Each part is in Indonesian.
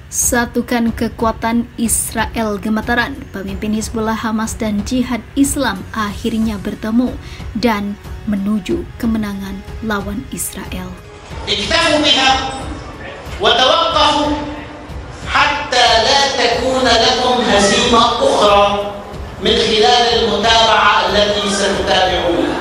Satukan kekuatan Israel gemetaran. Pemimpin Hizbullah, Hamas, dan Jihad Islam akhirnya bertemu dan menuju kemenangan lawan Israel. اكتفوا بها وتوقفوا حتى لا تكون لكم هزيمة أخرى من خلال المتابعة التي ستتابعونها.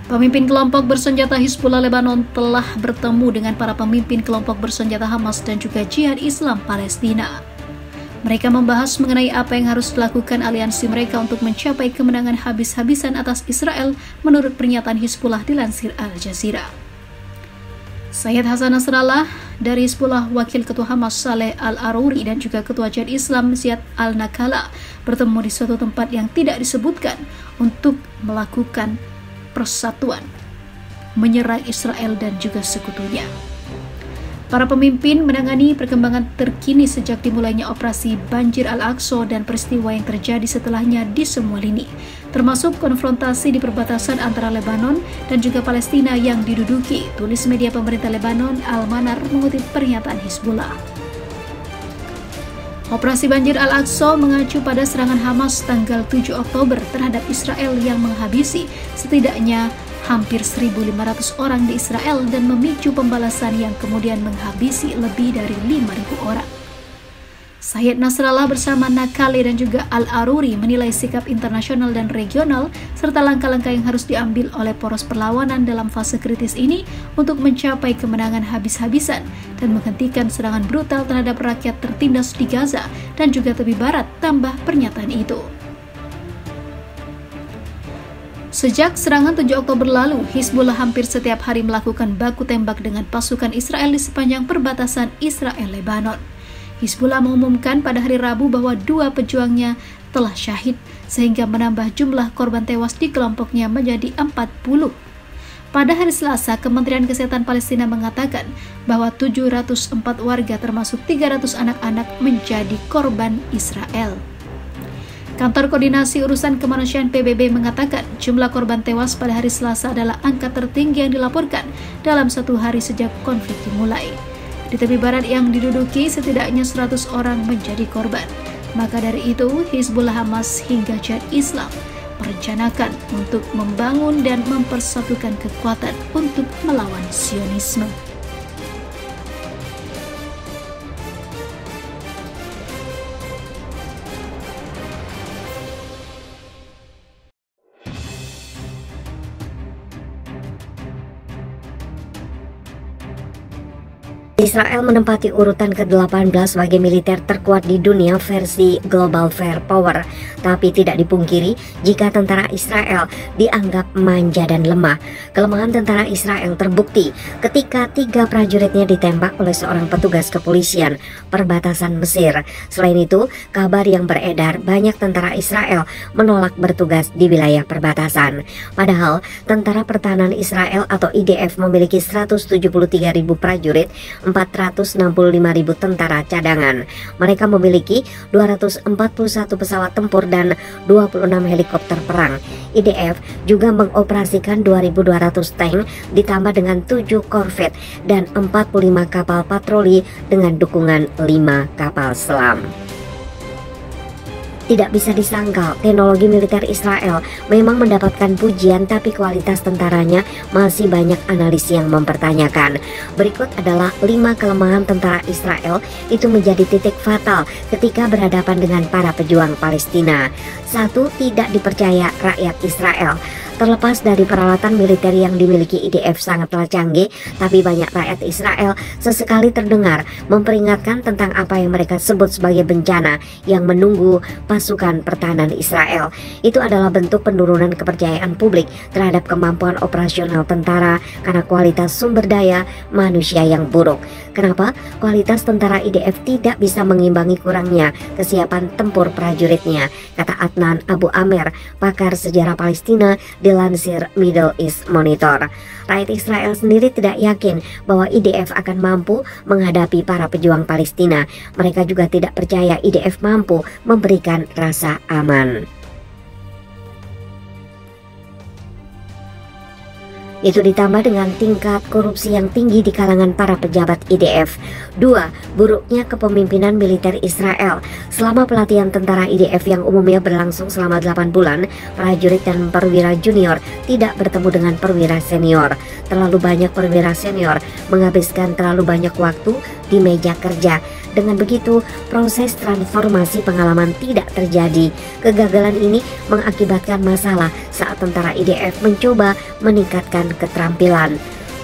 Pemimpin kelompok bersenjata Hizbullah Lebanon telah bertemu dengan para pemimpin kelompok bersenjata Hamas dan juga Jihad Islam Palestina. Mereka membahas mengenai apa yang harus dilakukan aliansi mereka untuk mencapai kemenangan habis-habisan atas Israel menurut pernyataan Hizbullah dilansir Al Jazeera. Sayyid Hasan Nasrallah dari Hizbullah, Wakil Ketua Hamas Saleh Al-Arouri dan juga Ketua Jihad Islam Ziad Al-Nakala bertemu di suatu tempat yang tidak disebutkan untuk melakukan persatuan menyerang Israel dan juga sekutunya. Para pemimpin menangani perkembangan terkini sejak dimulainya operasi Banjir Al-Aqsa dan peristiwa yang terjadi setelahnya di semua lini, termasuk konfrontasi di perbatasan antara Lebanon dan juga Palestina yang diduduki, tulis media pemerintah Lebanon Al-Manar mengutip pernyataan Hizbullah. Operasi Banjir Al-Aqsa mengacu pada serangan Hamas tanggal 7 Oktober terhadap Israel yang menghabisi setidaknya hampir 1.500 orang di Israel dan memicu pembalasan yang kemudian menghabisi lebih dari 5.000 orang. Sayyid Nasrallah bersama Nakale dan juga Al-Arouri menilai sikap internasional dan regional serta langkah-langkah yang harus diambil oleh poros perlawanan dalam fase kritis ini untuk mencapai kemenangan habis-habisan dan menghentikan serangan brutal terhadap rakyat tertindas di Gaza dan juga tepi barat, tambah pernyataan itu. Sejak serangan 7 Oktober lalu, Hizbullah hampir setiap hari melakukan baku tembak dengan pasukan Israel di sepanjang perbatasan Israel-Lebanon. Hizbullah mengumumkan pada hari Rabu bahwa 2 pejuangnya telah syahid, sehingga menambah jumlah korban tewas di kelompoknya menjadi 40. Pada hari Selasa, Kementerian Kesehatan Palestina mengatakan bahwa 704 warga termasuk 300 anak-anak menjadi korban Israel. Kantor Koordinasi Urusan Kemanusiaan PBB mengatakan jumlah korban tewas pada hari Selasa adalah angka tertinggi yang dilaporkan dalam satu hari sejak konflik dimulai. Di tepi barat yang diduduki, setidaknya 100 orang menjadi korban. Maka dari itu, Hizbullah, Hamas hingga Jihad Islam merencanakan untuk membangun dan mempersatukan kekuatan untuk melawan Zionisme. Israel menempati urutan ke-18 sebagai militer terkuat di dunia versi Global Firepower, tapi tidak dipungkiri jika tentara Israel dianggap manja dan lemah. Kelemahan tentara Israel terbukti ketika 3 prajuritnya ditembak oleh seorang petugas kepolisian perbatasan Mesir. Selain itu, kabar yang beredar banyak tentara Israel menolak bertugas di wilayah perbatasan. Padahal, Tentara Pertahanan Israel atau IDF memiliki 173.000 prajurit, 465.000 tentara cadangan. Mereka memiliki 241 pesawat tempur dan 26 helikopter perang. IDF juga mengoperasikan 2.200 tank ditambah dengan 7 korvet dan 45 kapal patroli dengan dukungan 5 kapal selam. Tidak bisa disangkal, teknologi militer Israel memang mendapatkan pujian, tapi kualitas tentaranya masih banyak analis yang mempertanyakan. Berikut adalah 5 kelemahan tentara Israel itu menjadi titik fatal ketika berhadapan dengan para pejuang Palestina. 1. Tidak dipercaya rakyat Israel. Terlepas dari peralatan militer yang dimiliki IDF sangatlah canggih, tapi banyak rakyat Israel sesekali terdengar memperingatkan tentang apa yang mereka sebut sebagai bencana yang menunggu pasukan pertahanan Israel. Itu adalah bentuk penurunan kepercayaan publik terhadap kemampuan operasional tentara karena kualitas sumber daya manusia yang buruk. Kenapa? Kualitas tentara IDF tidak bisa mengimbangi kurangnya kesiapan tempur prajuritnya, kata Adnan Abu Amer, pakar sejarah Palestina, dilansir Middle East Monitor. Rakyat Israel sendiri tidak yakin bahwa IDF akan mampu menghadapi para pejuang Palestina. Mereka juga tidak percaya IDF mampu memberikan rasa aman. Itu ditambah dengan tingkat korupsi yang tinggi di kalangan para pejabat IDF. 2. Buruknya kepemimpinan militer Israel. Selama pelatihan tentara IDF yang umumnya berlangsung selama 8 bulan, prajurit dan perwira junior tidak bertemu dengan perwira senior. Terlalu banyak perwira senior menghabiskan terlalu banyak waktu di meja kerja. Dengan begitu, proses transformasi pengalaman tidak terjadi. Kegagalan ini mengakibatkan masalah saat tentara IDF mencoba meningkatkan keterampilan.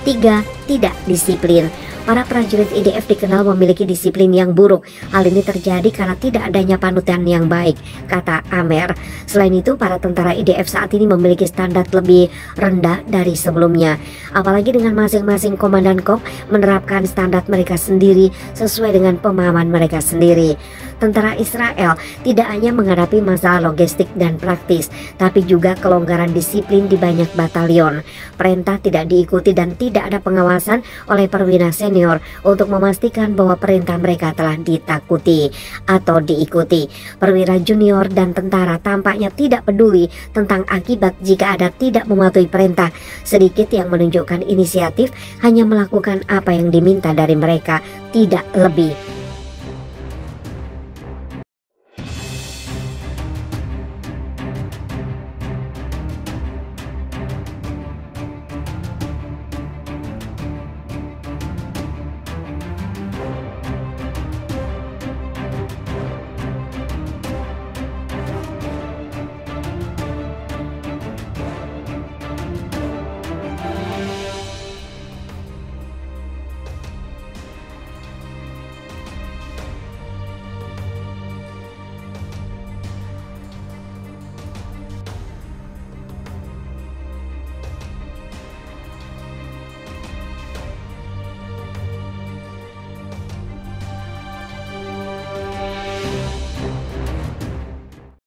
3. Tidak disiplin. Para prajurit IDF dikenal memiliki disiplin yang buruk. Hal ini terjadi karena tidak adanya panutan yang baik, kata Amer. Selain itu, para tentara IDF saat ini memiliki standar lebih rendah dari sebelumnya. Apalagi dengan masing-masing komandan KOP menerapkan standar mereka sendiri sesuai dengan pemahaman mereka sendiri. Tentara Israel tidak hanya menghadapi masalah logistik dan praktis, tapi juga kelonggaran disiplin di banyak batalion. Perintah tidak diikuti dan tidak ada pengawasan oleh perwira senior untuk memastikan bahwa perintah mereka telah ditakuti atau diikuti. Perwira junior dan tentara tampaknya tidak peduli tentang akibat jika ada tidak mematuhi perintah. Sedikit yang menunjukkan inisiatif, hanya melakukan apa yang diminta dari mereka, tidak lebih.